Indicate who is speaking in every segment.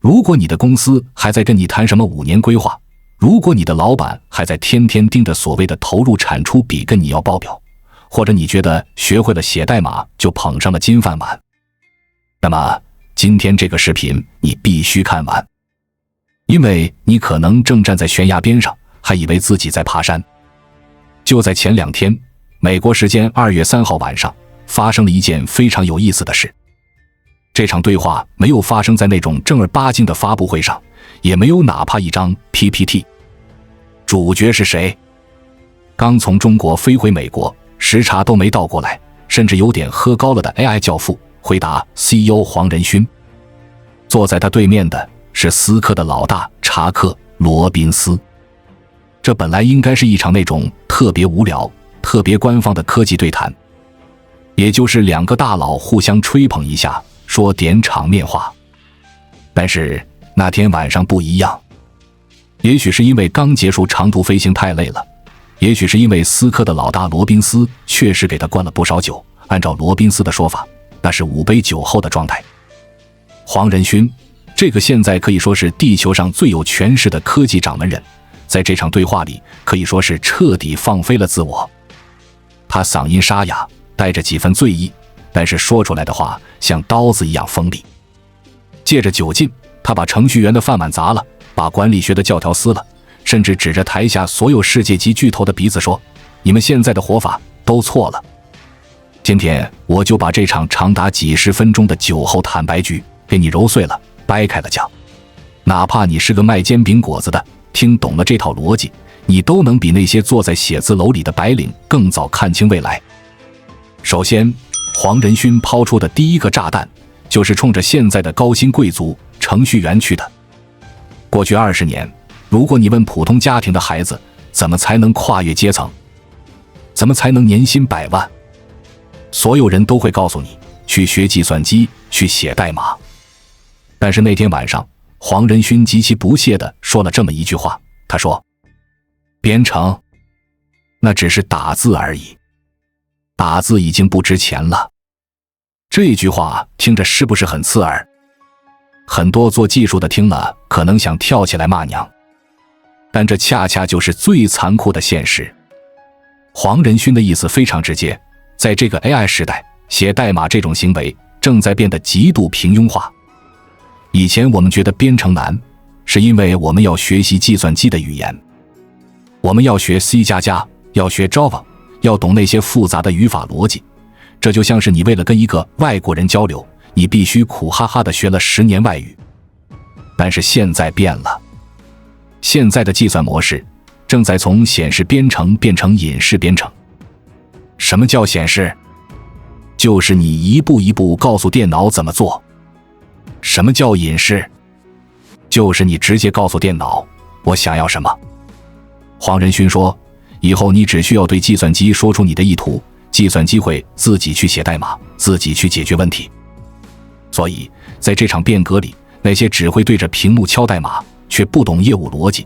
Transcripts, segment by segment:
Speaker 1: 如果你的公司還在跟你談什麼5年規劃，如果你的老板還在天天盯着所謂的投入產出比跟你要報表，或者你覺得學會了寫代碼就捧上了金飯碗，那麼今天這個視頻你必須看完，因為你可能正站在懸崖邊上，還以為自己在爬山。就在前2天，美國時間2月3號晚上，發生了一件非常有意思的事。這場對話沒有發生在那種正兒八經的發布會上，也沒有哪怕一張 PPT。主角是誰？剛從中國飛回美國，時差都沒倒過來，甚至有點喝高了的 AI 教父，回答 CEO 黃仁勳。坐在他對面的是思科的老大查克·羅賓斯。這本來應該是一場那種特別無聊、特別官方的科技对談，也就是2個大佬互相吹捧一下，說點場面話。但是那天晚上不一樣，也許是因為剛結束長途飛行太累了，也許是因為思科的老大羅賓斯確實給他灌了不少酒，按照羅賓斯的說法，那是5杯酒後的狀態。黃仁勳，這個現在可以說是地球上最有權勢的科技掌門人，在這場對話裡可以說是徹底放飛了自我。他嗓音沙啞，帶着幾分醉意，但是說出來的話像刀子一樣锋利。借着酒勁，他把程序員的飯碗砸了，把管理學的教条撕了，甚至指着台下所有世界级巨头的鼻子說：“你們現在的活法都錯了。”今天我就把这場長達幾十分鐘的酒後坦白局給你揉碎了，掰開了講。哪怕你是個賣煎餅果子的，聽懂了這套邏輯，你都能比那些坐在寫字樓裡的白領更早看清未來。首先，黃仁勳拋出的第一個炸彈，就是衝着現在的高薪貴族程序員去的。過去20年，如果你問普通家庭的孩子怎麼才能跨越階層，怎麼才能年薪100萬，所有人都會告訴你，去學計算機，去寫代碼。但是那天晚上，黃仁勳極其不屑地說了這麼一句話，他說：“編程，那只是打字而已，打字已經不值錢了。”這句話聽着是不是很刺耳？很多做技術的聽了可能想跳起來罵娘，但這恰恰就是最殘酷的現實。黃仁勳的意思非常直接，在這個 AI 時代，寫代碼這種行為正在變得極度平庸化。以前我們覺得編程難，是因為我們要學習計算機的語言，我們要學 C++， 要學 Java， 要懂那些複雜的語法邏輯。這就像是你為了跟一個外國人交流，你必須苦哈哈地學了10年外語。但是現在變了，現在的計算模式正在從顯示編程變成隱式編程。什麼叫顯示？就是你一步一步告訴電腦怎麼做。什麼叫隱式？就是你直接告訴電腦我想要什麼。黃仁勳說，以後你只需要對計算機說出你的意圖，計算機會自己去寫代碼，自己去解決問題。所以在這場變革裡，那些只會對着屏幕敲代碼卻不懂業務邏輯、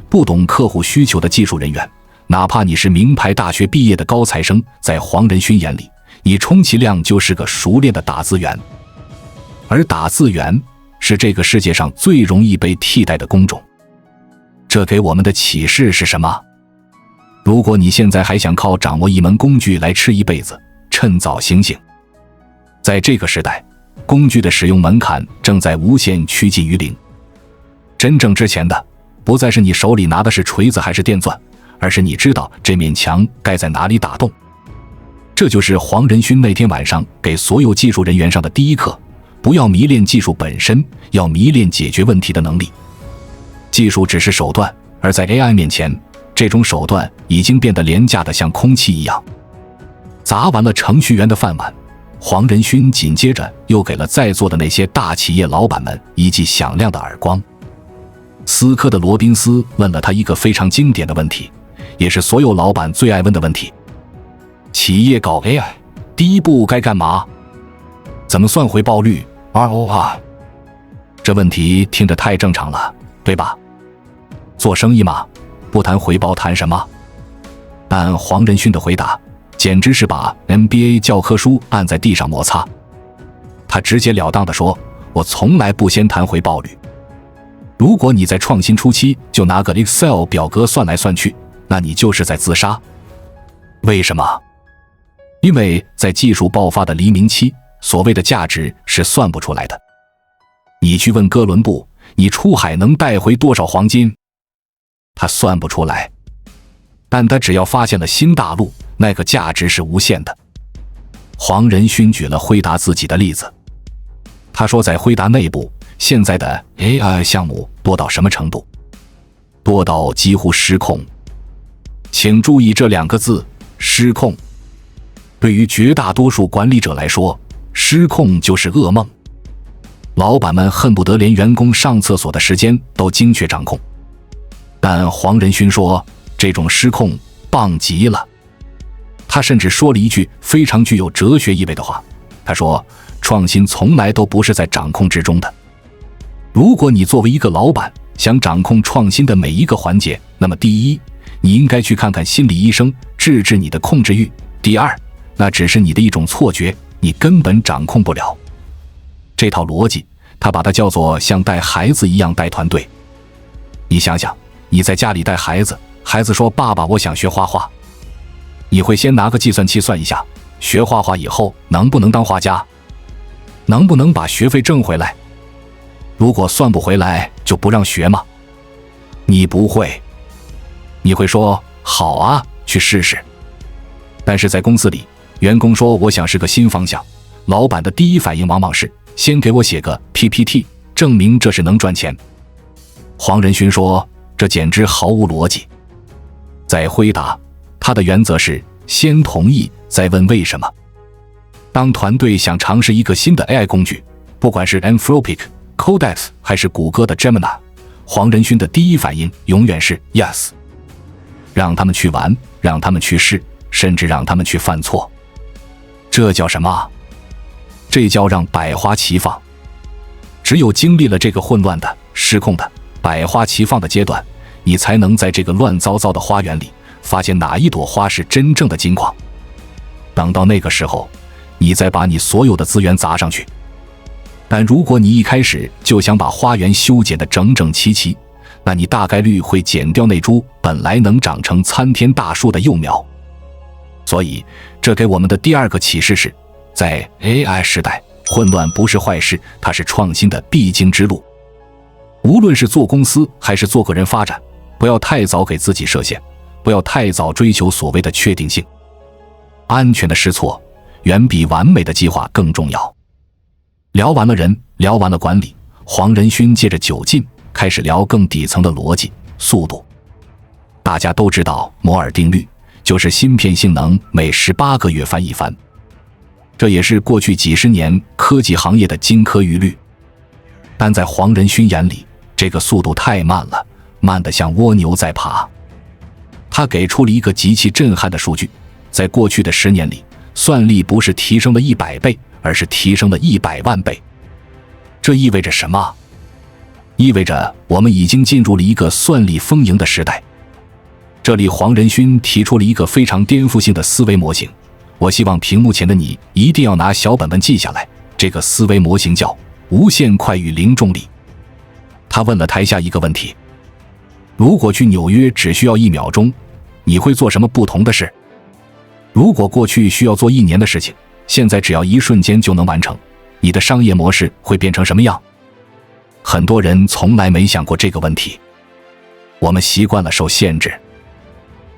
Speaker 1: 不懂客戶需求的技術人員，哪怕你是名牌大學畢業的高材生，在黃仁勳眼裡，你充其量就是個熟練的打字員。而打字員是這個世界上最容易被替代的工種。這給我們的啟示是什麼？如果你現在還想靠掌握一門工具來吃一輩子，趁早醒醒。在這個時代，工具的使用門檻正在無限趨近於0。真正值錢的，不再是你手裡拿的是錘子還是電鑽，而是你知道這面牆該在哪裡打洞。這就是黃仁勳那天晚上給所有技術人員上的第一課。不要迷戀技術本身，要迷戀解決問題的能力。技術只是手段，而在 AI 面前，這種手段已經變得廉價的像空氣一樣。砸完了程序員的飯碗，黃仁勳緊接着又給了在座的那些大企業老闆們一記響亮的耳光。思科的羅賓斯問了他一個非常經典的問題，也是所有老闆最愛問的問題：企業搞 AI， 第一步該幹嘛？怎麼算回報率？ ROI。 這問題聽着太正常了，對吧？做生意嘛，不談回報談什麼？但黃仁勳的回答簡直是把 MBA 教科書按在地上摩擦。他直截了當地說，我從來不先談回報率，如果你在創新初期就拿個 Excel 表格算來算去，那你就是在自殺。為什麼？因為在技術爆發的黎明期，所謂的價值是算不出來的。你去問哥倫布，你出海能帶回多少黃金？他算不出來。但他只要發現了新大陸，那個價值是無限的。黃仁勳舉了輝達自己的例子，他說在輝達內部，現在的 AI 項目多到什麼程度？多到幾乎失控。請注意這2個字，失控。對於絕大多數管理者來說，失控就是噩夢。老闆們恨不得連員工上廁所的時間都精確掌控。但黃仁勳說，這種失控棒極了。他甚至說了一句非常具有哲學意味的話，他說，創新從來都不是在掌控之中的。如果你作為一個老闆想掌控創新的每一個環節，那麼第一，你應該去看看心理醫生，治治你的控制欲。第二，那只是你的一種錯覺，你根本掌控不了。這套邏輯，他把它叫做像帶孩子一樣帶團隊。你想想，你在家裡帶孩子，孩子說，爸爸，我想學畫畫。你會先拿個計算器算一下，學畫畫以後能不能當畫家？能不能把學費掙回來？如果算不回來，就不讓學嗎？你不會。你會說，好啊，去試試。但是在公司裡，員工說我想是個新方向，老闆的第一反應往往是先給我寫個 PPT， 證明這是能賺錢。黃仁勳說，這簡直毫無邏輯。在輝達，他的原則是先同意，再問為什麼。當團隊想嘗試一個新的 AI 工具，不管是 Anthropic、Codex 還是谷歌的 Gemini， 黃仁勳的第一反應永遠是 Yes。讓他們去玩，讓他們去試，甚至讓他們去犯錯。這叫什麼？這叫讓百花齊放。只有經歷了這個混亂的、失控的、百花齊放的階段，你才能在這個亂糟糟的花園裡發現哪一朵花是真正的金礦。等到那個時候，你再把你所有的資源砸上去。但如果你一開始就想把花園修剪得整整齊齊，那你大概率會剪掉那株本來能長成參天大樹的幼苗。所以，這給我們的第二個啟示是，在 AI 時代，混亂不是壞事，它是創新的必經之路。無論是做公司還是做個人發展，不要太早給自己設限，不要太早追求所謂的確定性。安全的試錯遠比完美的計劃更重要。聊完了人，聊完了管理，黃仁勳借着酒劲開始聊更底層的邏輯，速度。大家都知道摩爾定律，就是芯片性能每18個月翻一番。這也是過去幾十年科技行業的金科玉律。但在黃仁勳眼裡，這個速度太慢了，慢得像蝸牛在爬。他給出了一個極其震撼的數據，在過去的10年裡，算力不是提升了100倍，而是提升了100萬倍。這意味着什麼？意味着我們已經进入了一個算力豐盈的時代。這裡黃仁勳提出了一個非常顛覆性的思維模型，我希望屏幕前的你一定要拿小本本記下來。這個思維模型叫無限快與零重力。他問了台下一個問題：如果去紐約只需要1秒鐘，你會做什麼不同的事？如果過去需要做1年的事情，現在只要一瞬間就能完成，你的商業模式会变成什麼樣？很多人從來沒想過這個問題。我們習慣了受限制，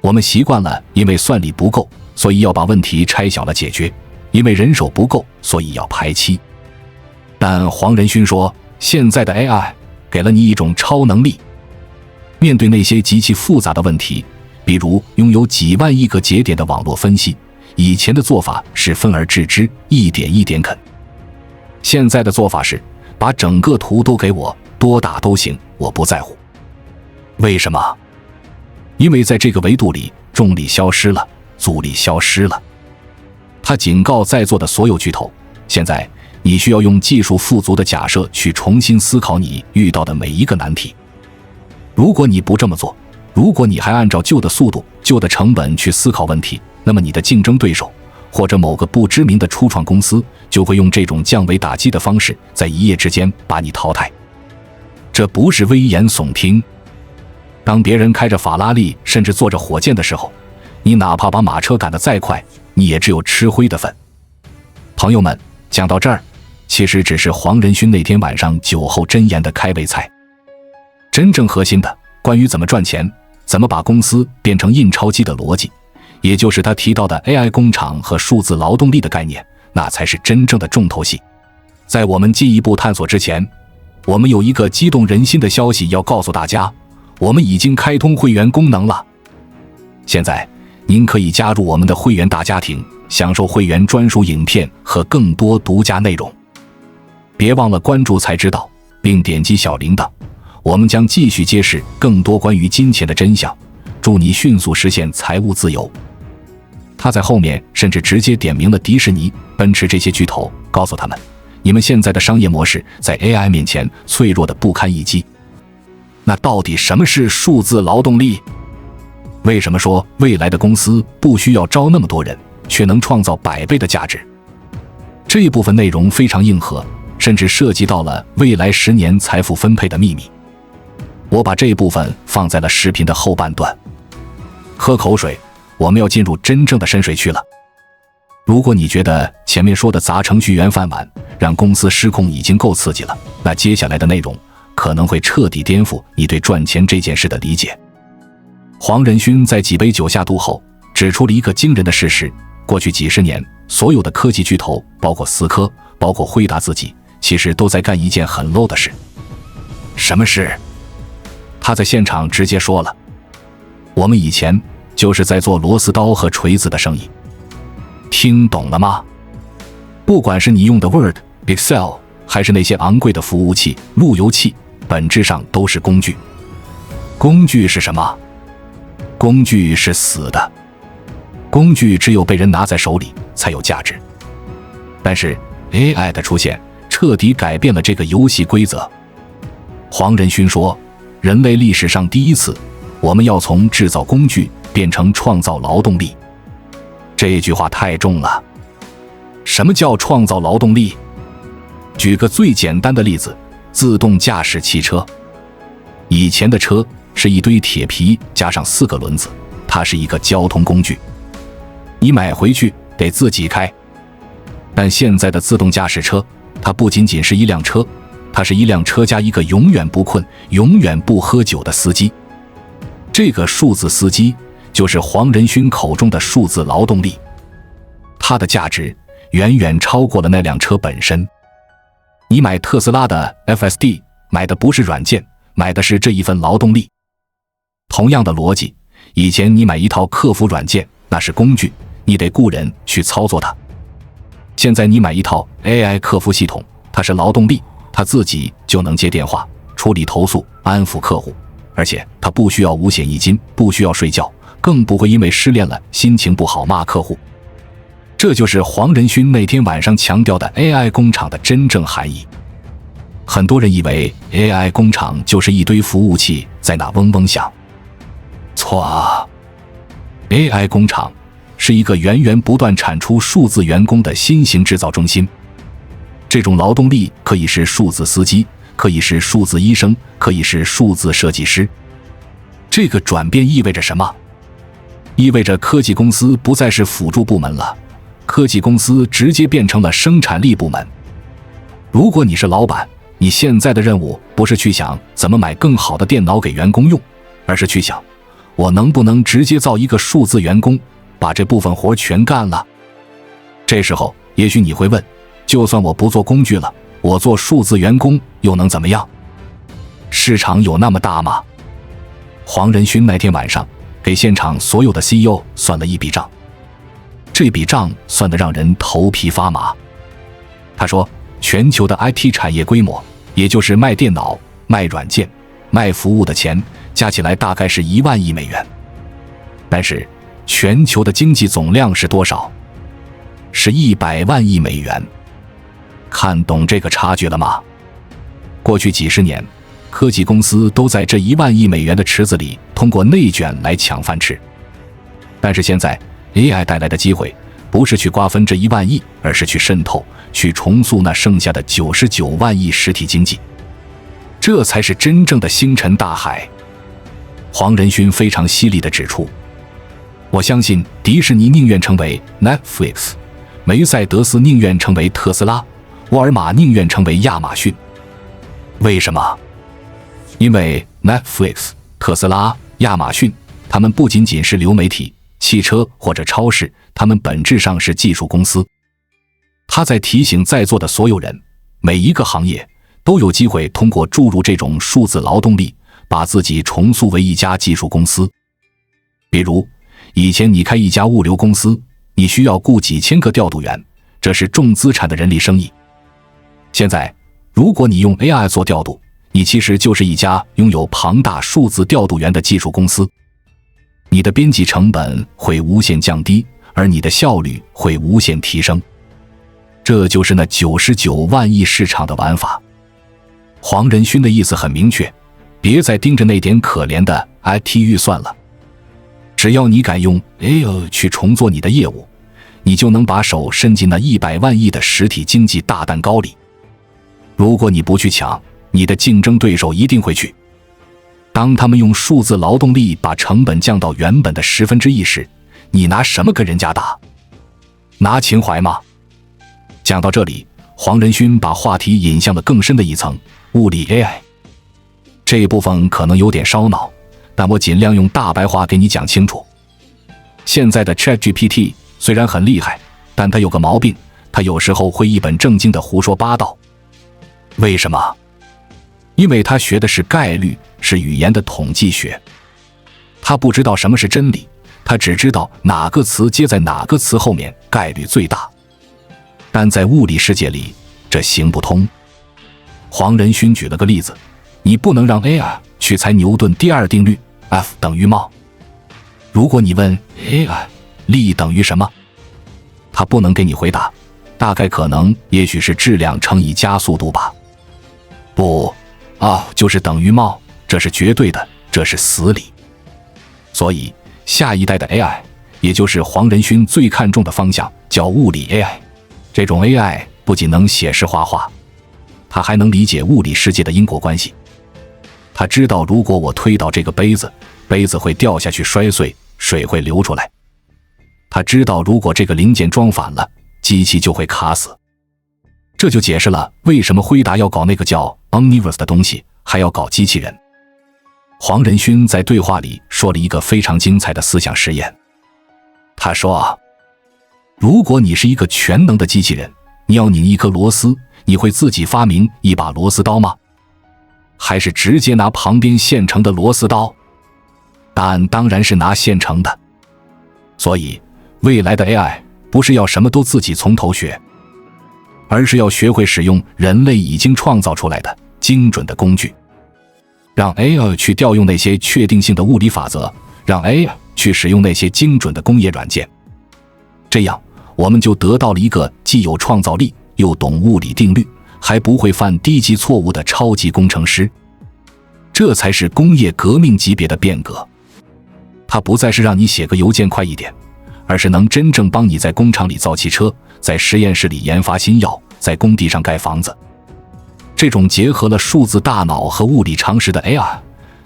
Speaker 1: 我們習慣了因為算力不夠，所以要把問題拆小了解決，因為人手不夠，所以要排期。但黃仁勳說，現在的 AI 給了你一種超能力。面對那些極其複雜的問題，比如擁有幾萬億個節點的網絡分析，以前的做法是分而治之，一點一點啃。現在的做法是把整個圖都給我，多大都行，我不在乎。為什麼？因為在這個維度裡，重力消失了，阻力消失了。他警告在座的所有巨頭，現在你需要用技術富足的假設去重新思考你遇到的每一个難題。如果你不這麼做，如果你還按照舊的速度、舊的成本去思考問題，那麼你的競爭對手或者某個不知名的初創公司就會用這種降維打擊的方式，在一夜之間把你淘汰。這不是危言聳聽。當別人開着法拉利甚至坐着火箭的時候，你哪怕把馬車趕得再快，你也只有吃灰的份。朋友們，講到這兒，其實只是黃仁勳那天晚上酒後箴言的開胃菜。真正核心的關於怎麼賺錢，怎麼把公司變成印鈔機的邏輯，也就是他提到的 AI 工廠和數字勞動力的概念，那才是真正的重头戏。在我們进一步探索之前，我们有一个激动人心的消息要告訴大家，我們已經開通會員功能了。現在您可以加入我們的會員大家庭，享受會員專屬影片和更多獨家內容。別忘了關注才知道，並點擊小鈴鐺，我們將繼續揭示更多關於金錢的真相，祝你迅速實現財務自由。他在後面甚至直接點名了迪士尼、奔馳這些巨頭，告訴他們，你們現在的商業模式在 AI 面前脆弱得不堪一擊。那到底什麼是數字勞動力？為什麼說未來的公司不需要招那麼多人，卻能創造100倍的價值？這一部分內容非常硬核，甚至涉及到了未來10年財富分配的秘密。我把這一部分放在了視頻的後半段。喝口水，我們要進入真正的深水區了。如果你覺得前面說的砸程序員飯碗，讓公司失控已經夠刺激了，那接下來的內容可能會徹底顛覆你對賺錢這件事的理解。黃仁勳在幾杯酒下肚後，指出了一個驚人的事實：過去幾十年，所有的科技巨頭，包括思科，包括輝達自己，其實都在幹一件很 low 的事。什麼事？他在現場直接說了：我們以前就是在做螺絲刀和錘子的生意。聽懂了嗎？不管是你用的 Word、Excel， 還是那些昂貴的服務器、路由器，本質上都是工具。工具是什麼？工具是死的。工具只有被人拿在手裡才有價值。但是 AI 的出現徹底改變了這個遊戲規則。黃仁勳說，人類歷史上第一次，我們要從製造工具變成創造勞動力。這句話太重了。什麼叫創造勞動力？舉個最簡單的例子，自動駕駛汽車。以前的車是一堆鐵皮加上4個輪子，它是一個交通工具，你買回去得自己開。但現在的自動駕駛車，它不僅僅是一輛車，它是一輛車加一個永遠不困、永遠不喝酒的司機。這個數字司機就是黃仁勳口中的數字勞動力，它的價值遠遠超過了那輛車本身。你買特斯拉的 FSD， 買的不是軟件，買的是這一份勞動力。同樣的邏輯，以前你買一套客服軟件，那是工具，你得雇人去操作它。現在你買一套 AI 客服系統，它是勞動力，它自己就能接電話、處理投訴、安撫客戶，而且它不需要五險一金，不需要睡覺，更不會因為失戀了心情不好罵客戶。這就是黃仁勳那天晚上強調的 AI 工廠的真正含義。很多人以為 AI 工廠就是一堆服務器在那嗡嗡響。錯。AI 工廠是一個源源不斷產出數字員工的新型製造中心。這種勞動力可以是數字司機，可以是數字醫生，可以是數字設計師。這個轉變意味着什麼？意味着科技公司不再是輔助部門了，科技公司直接變成了生產力部門。如果你是老闆，你現在的任務不是去想怎麼買更好的電腦給員工用，而是去想我能不能直接造一個數字員工，把這部分活全幹了。這時候也許你會問，就算我不做工具了，我做數字員工又能怎麼樣？市場有那麼大嗎？黃仁勳那天晚上給現場所有的 CEO 算了一筆賬，這筆賬算得讓人頭皮發麻。他說，全球的 IT 產業規模，也就是賣電腦、賣軟件、賣服務的錢，加起來大概是1萬億美元。但是全球的經濟總量是多少？是100萬億美元。看懂這個差距了嗎？過去幾十年，科技公司都在這1萬億美元的池子裡通過內捲來搶飯吃。但是現在 AI 帶來的機會，不是去瓜分這1萬億，而是去滲透，去重塑那剩下的99萬億實體經濟。這才是真正的星辰大海。黄仁勳非常犀利地指出，我相信迪士尼寧願成為 Netflix， 梅赛德斯寧願成為特斯拉，沃爾瑪寧願成為亞馬遜。為什麼？因為 Netflix、特斯拉、亞馬遜，他們不僅僅是流媒體、汽車或者超市，他們本質上是技術公司。他在提醒在座的所有人，每一個行業都有機會通過注入這種數字勞動力，把自己重塑為一家技術公司。比如，以前你開一家物流公司，你需要雇幾千個調度員，這是重資產的人力生意。現在，如果你用 AI 做調度，你其實就是一家擁有龐大數字調度員的技術公司。你的編輯成本會無限降低，而你的效率會無限提升。這就是那99萬億市場的玩法。黃仁勳的意思很明確，別再盯着那點可憐的 IT 預算了。只要你敢用 AI 去重做你的業務，你就能把手伸進那100萬億的實體經濟大蛋糕裡。如果你不去搶，你的競爭對手一定會去。當他們用數字勞動力把成本降到原本的1/10時，你拿什麼跟人家打？拿情懷嗎？講到這裡，黃仁勳把話題引向了更深的一層，物理 AI。這一部分可能有點燒腦，但我盡量用大白話給你講清楚。現在的 ChatGPT 雖然很厲害，但它有個毛病，它有時候會一本正經的胡說八道。為什麼？因為他學的是概率，是語言的統計學。他不知道什麼是真理，他只知道哪個詞接在哪個詞後面概率最大。但在物理世界裡，這行不通。黃仁勳舉了個例子，你不能讓 AI 去猜牛頓第二定律 F 等於冒。如果你問 AI 力等於什麼，他不能給你回答，大概可能也許是质量乘以加速度吧。不，就是等於冒，這是絕對的，這是死理。所以下一代的 AI， 也就是黃仁勳最看重的方向，叫物理 AI。這種 AI 不僅能寫詩畫畫，它還能理解物理世界的因果關係。他知道，如果我推倒這個杯子，杯子會掉下去摔碎，水會流出來。他知道，如果這個零件裝反了，機器就會卡死。這就解釋了為什麼輝達要搞那個叫 Omniverse 的東西，還要搞機器人。黃仁勳在對話裡說了一個非常精彩的思想實驗。他說，如果你是一個全能的機器人，你要擰一顆螺絲，你會自己發明一把螺絲刀嗎？還是直接拿旁邊現成的螺絲刀？答案當然是拿现成的。所以未来的 AI 不是要什麼都自己從頭學，而是要學會使用人類已經創造出來的精準的工具，讓 AI 去調用那些確定性的物理法則，讓 AI 去使用那些精準的工業軟件。這樣我們就得到了一個既有創造力又懂物理定律，還不會犯低級錯誤的超級工程師。這才是工業革命級別的變革。它不再是讓你寫個郵件快一點，而是能真正幫你在工廠裡造汽車，在實驗室裡研發新藥，在工地上蓋房子。這種結合了數字大腦和物理常識的 AI，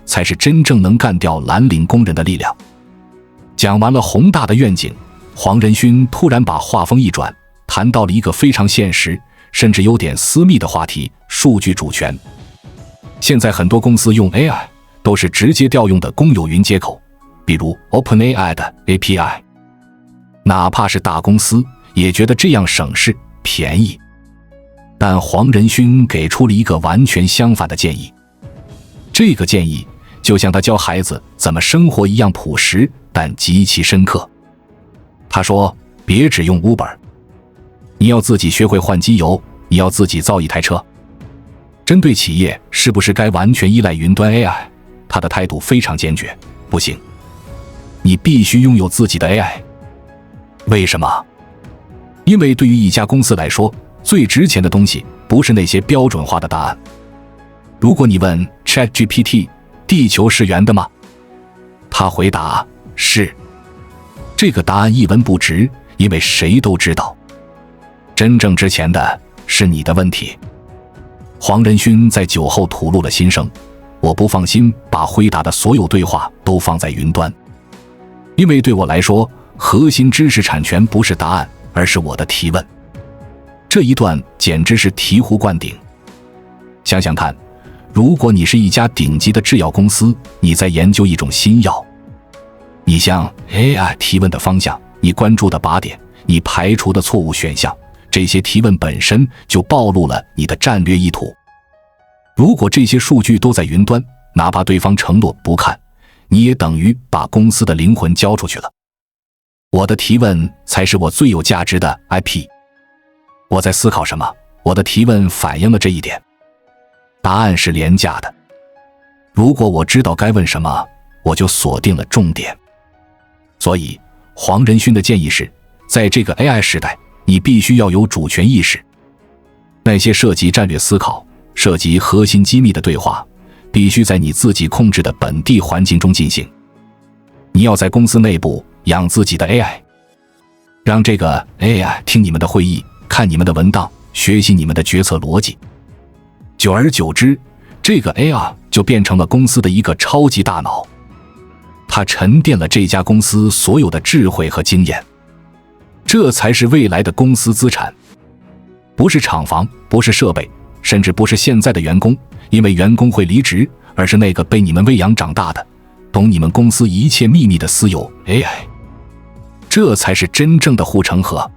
Speaker 1: 才是真正能幹掉藍領工人的力量。講完了宏大的願景，黃仁勳突然把話鋒一轉，談到了一個非常現實，甚至有點私密的話題：數據主權。現在很多公司用 AI 都是直接調用的公有雲接口，比如 OpenAI 的 API。哪怕是大公司也覺得這樣省事便宜。但黃仁勳給出了一個完全相反的建議。這個建議就像他教孩子怎麼生活一樣樸實，但極其深刻。他說，別只用 Uber， 你要自己學會換機油，你要自己造一台車。針對企業是不是該完全依賴雲端 AI， 他的態度非常堅決，不行，你必須擁有自己的 AI。 為什麼？因為對於一家公司來說，最值錢的東西不是那些標準化的答案。如果你問 ChatGPT 地球是圓的嗎？他回答是。這個答案一文不值，因為誰都知道，真正值錢的是你的問題。黃仁勳在酒後吐露了心聲：我不放心把輝達的所有對話都放在雲端，因為對我來說，核心知識產權不是答案，而是我的提問。這一段簡直是醍醐灌頂。想想看，如果你是一家頂級的製藥公司，你在研究一種新藥，你向 AI 提問的方向，你關注的靶點，你排除的錯誤選項，這些提問本身就暴露了你的戰略意圖。如果這些數據都在雲端，哪怕對方承諾不看，你也等於把公司的靈魂交出去了。我的提問才是我最有價值的 IP。我在思考什麼？我的提問反映了這一點。答案是廉價的。如果我知道該問什麼，我就鎖定了重點。所以，黃仁勳的建議是，在這個 AI 時代，你必須要有主權意識。那些涉及戰略思考、涉及核心機密的對話，必須在你自己控制的本地環境中進行。你要在公司內部養自己的 AI， 讓這個 AI 聽你們的會議，看你們的文檔，學習你們的決策邏輯。久而久之，這個 AI 就變成了公司的一個超級大腦，它沉澱了這家公司所有的智慧和經驗。這才是未來的公司資產，不是廠房，不是設備，甚至不是現在的員工，因為員工會離職，而是那個被你們餵養長大的，懂你們公司一切秘密的私有 AI。這才是真正的護城河。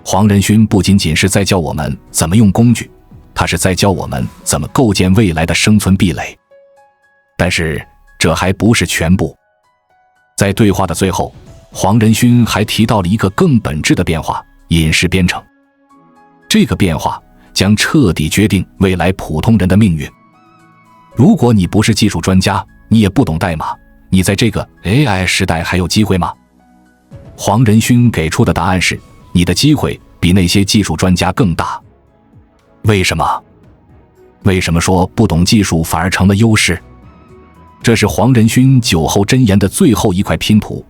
Speaker 1: 黃仁勳不僅僅是在教我們怎麼用工具，他是在教我們怎麼構建未來的生存壁壘。但是這還不是全部。在對話的最後，黃仁勳還提到了一個更本質的变化：隱式編程。這個變化將徹底決定未來普通人的命運。如果你不是技術專家，你也不懂代碼，你在這個 AI 時代還有機會嗎？黃仁勳給出的答案是，你的機會比那些技術專家更大。為什麼？為什麼說不懂技術反而成了優勢？這是黃仁勳酒後箴言的最後一塊拼圖，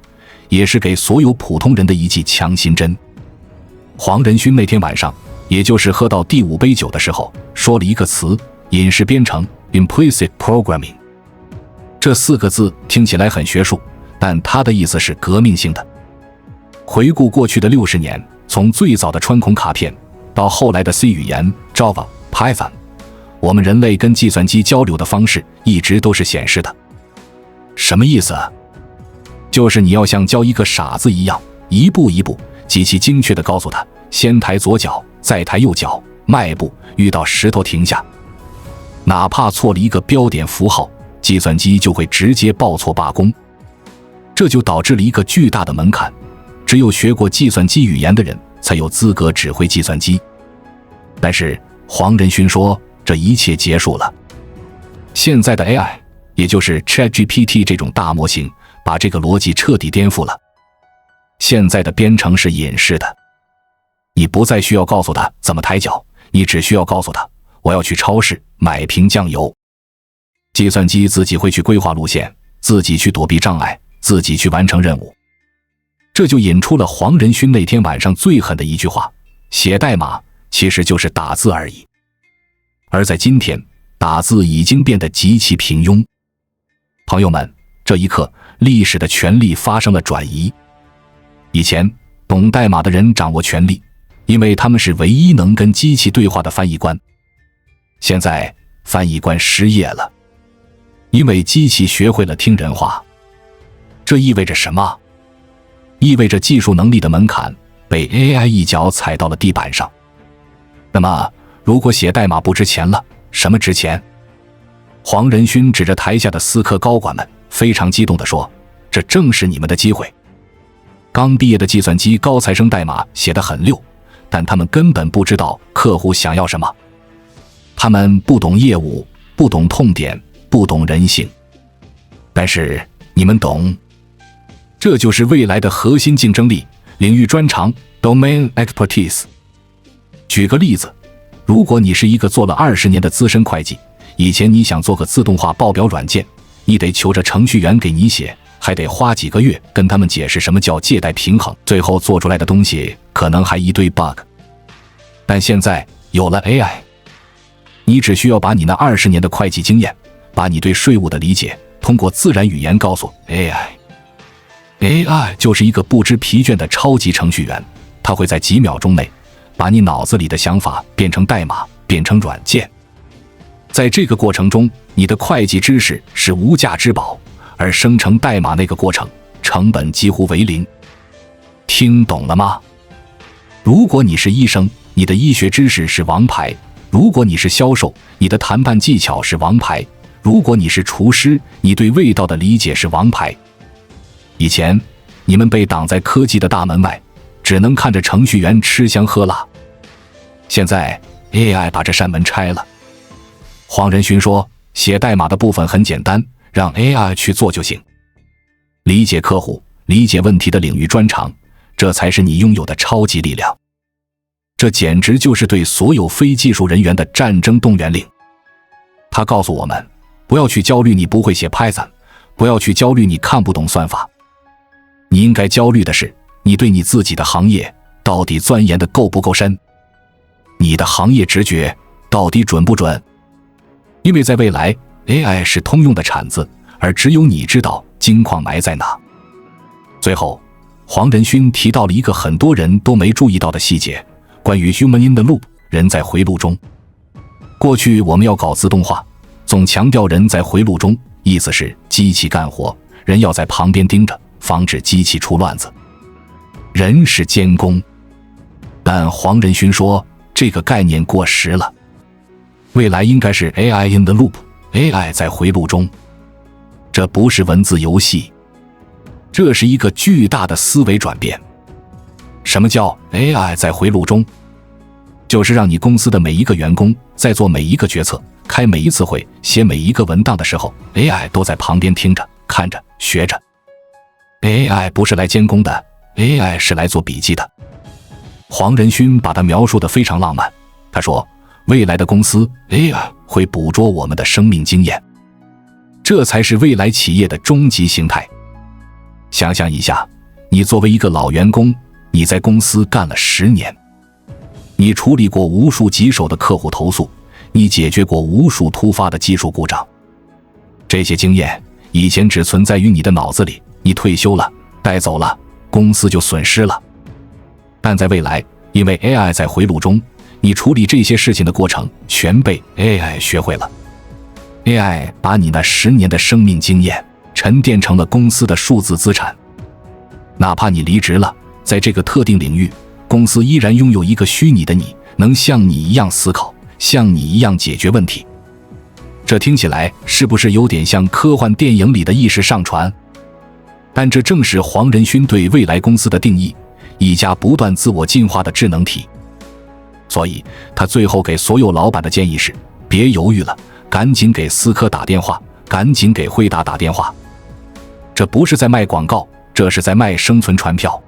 Speaker 1: 也是給所有普通人的一劑強心針。黃仁勳那天晚上，也就是喝到第5杯酒的時候，說了一個詞：隱式編程 （implicit programming）。這4個字聽起來很學術，但它的意思是革命性的。回顧過去的60年，從最早的穿孔卡片到後來的 C 語言 Java、Python， 我們人類跟計算機交流的方式一直都是顯示的。什麼意思？就是你要像教一個傻子一樣，一步一步極其精確地告訴他，先抬左腳，再抬右腳，邁步，遇到石頭停下。哪怕錯了一個標點符號，計算機就會直接報錯罷工。這就導致了一個巨大的門檻，只有學過計算机語言的人才有資格指揮計算機。但是黃仁勳說，這一切結束了。現在的 AI， 也就是 ChatGPT 這種大模型，把這個邏輯徹底顛覆了。現在的編程是隱式的，你不再需要告訴他怎麼抬腳，你只需要告訴他，我要去超市買瓶醬油。計算機自己會去規劃路線，自己去躲避障礙，自己去完成任務。這就引出了黃仁勳那天晚上最狠的一句話：寫代碼其實就是打字而已。而在今天，打字已經變得極其平庸。朋友們，這一刻，歷史的權力發生了轉移。以前，懂代碼的人掌握權力，因為他們是唯一能跟機器对話的翻譯官。現在，翻譯官失業了，因為機器學會了聽人話。這意味着什麼？意味着技術能力的門檻被 AI 一腳踩到了地板上。那麼，如果寫代碼不值錢了，什麼值錢？黃仁勳指着台下的思科高管們，非常激動地說：“這正是你們的機會。”剛畢業的計算機高材生代碼寫得很溜，但他們根本不知道客戶想要什麼。他們不懂業務，不懂痛點，不懂人性。但是你們懂。這就是未來的核心競爭力，領域專長 （Domain Expertise）。舉個例子，如果你是一個做了20年的資深會計，以前你想做個自動化報表軟件，你得求着程序員給你寫，還得花幾個月跟他們解釋什麼叫借貸平衡，最後做出來的東西可能還一堆 bug。但現在有了 AI，你只需要把你那20年的會計經驗，把你對稅務的理解，通過自然語言告訴 AI。AI 就是一個不知疲倦的超級程序員，它會在幾秒鐘內把你腦子裡的想法變成代碼，變成軟件。在這個過程中，你的會計知識是無價之寶，而生成代碼那個過程成本幾乎為零。聽懂了嗎？如果你是醫生，你的醫學知識是王牌；如果你是銷售，你的談判技巧是王牌；如果你是廚師，你對味道的理解是王牌。以前，你們被擋在科技的大門外，只能看着程序員吃香喝辣。現在 AI 把這扇門拆了。黃仁勳說，寫代碼的部分很簡單，讓 AI 去做就行。理解客戶、理解問題的領域專長，這才是你擁有的超級力量。這簡直就是對所有非技術人員的戰爭動員令。他告訴我們，不要去焦慮你不會寫 Python， 不要去焦慮你看不懂算法。你應該焦慮的是，你對你自己的行業到底鑽研的夠不夠深？你的行業直覺到底準不準？因為在未來 ，AI 是通用的鏟子，而只有你知道金礦埋在哪。最後，黃仁勳提到了一個很多人都沒注意到的細節，關於 human in the loop， 人在回路中。過去我們要搞自動化，總強調人在回路中，意思是機器幹活，人要在旁邊盯着，防止機器出亂子。人是监工。但黃仁勳說，這個概念過時了。未來應該是 AI in the loop， AI 在回路中。這不是文字遊戲，這是一個巨大的思維轉變。什麼叫 AI 在回路中？就是讓你公司的每一個員工在做每一個決策、開每一次會、寫每一個文檔的時候， AI 都在旁邊聽着、看着、學着。AI 不是來監工的， AI 是來做筆記的。黃仁勳把它描述得非常浪漫。他說，未來的公司 AI 會捕捉我們的生命經驗，這才是未來企業的終極形態。想象一下，你作為一個老員工，你在公司幹了10年，你處理過無數棘手的客戶投訴，你解決過無數突發的技術故障。這些經驗以前只存在於你的腦子裡，你退休了，帶走了，公司就損失了。但在未来，因為 AI 在回路中，你處理这些事情的過程全被 AI 學會了。AI 把你那10年的生命經驗沉澱成了公司的數字資產。哪怕你離職了，在這個特定領域，公司依然擁有一個虛擬的你，能像你一樣思考，像你一樣解決問題。這聽起來是不是有點像科幻電影裡的意識上傳？但這正是黃仁勳對未來公司的定義，一家不斷自我進化的智能體。所以他最後給所有老闆的建議是，別猶豫了，趕緊給思科打電話，趕緊給輝達打電話。這不是在賣廣告，這是在賣生存傳票。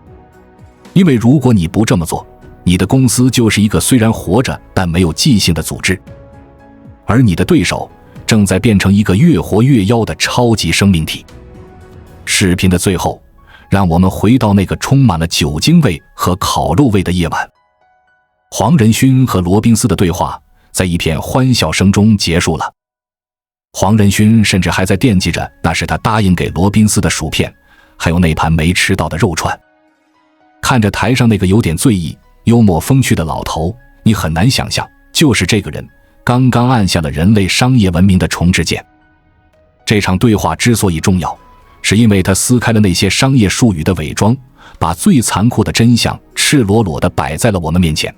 Speaker 1: 因為如果你不這麼做，你的公司就是一個雖然活着但沒有記性的組織，而你的對手正在變成一個越活越妖的超級生命體。視頻的最後，讓我們回到那個充滿了酒精味和烤肉味的夜晚。黃仁勳和羅賓斯的對話在一片歡笑聲中結束了。黃仁勳甚至還在惦記着那是他答應給羅賓斯的薯片，還有那盤沒吃到的肉串。看着台上那個有點醉意、幽默風趣的老頭，你很難想象，就是這個人剛剛按下了人類商業文明的重置鍵。這場對話之所以重要，是因為他撕開了那些商業術語的偽裝，把最殘酷的真相赤裸裸地擺在了我們面前。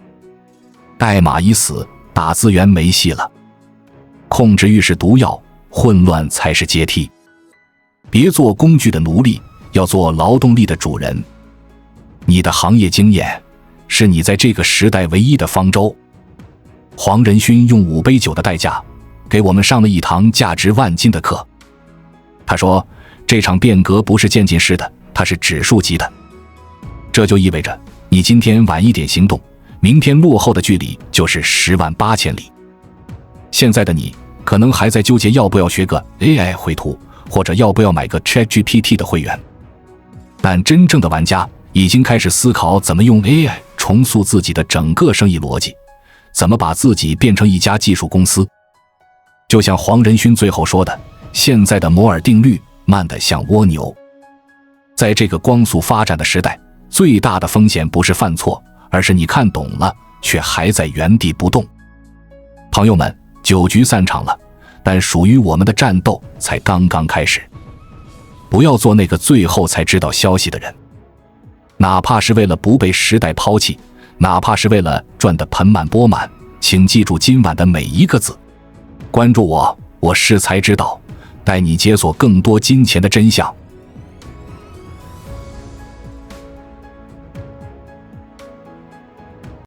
Speaker 1: 代碼已死，打字員沒戲了。控制欲是毒藥，混亂才是階梯。別做工具的奴隸，要做勞動力的主人。你的行業經驗是你在這個時代唯一的方舟。黃仁勳用5杯酒的代價給我們上了一堂價值萬金的課。他說，這場變革不是漸進式的，它是指數級的。這就意味着你今天晚一點行動，明天落後的距離就是108000里。現在的你可能還在糾結要不要學個 AI 繪圖，或者要不要買個 ChatGPT 的會員，但真正的玩家已經開始思考怎麼用 AI 重塑自己的整個生意邏輯，怎麼把自己變成一家技術公司。就像黄仁勳最後說的，現在的摩尔定律慢得像蝸牛。在这個光速發展的時代，最大的風險不是犯錯，而是你看懂了，卻還在原地不動。朋友們，酒局散場了，但屬於我們的戰鬥才剛剛開始。不要做那個最後才知道消息的人，哪怕是為了不被時代拋棄，哪怕是為了賺得盆滿缽滿，請記住今晚的每一個字。關注我，我是才知道，帶你解鎖更多金錢的真相。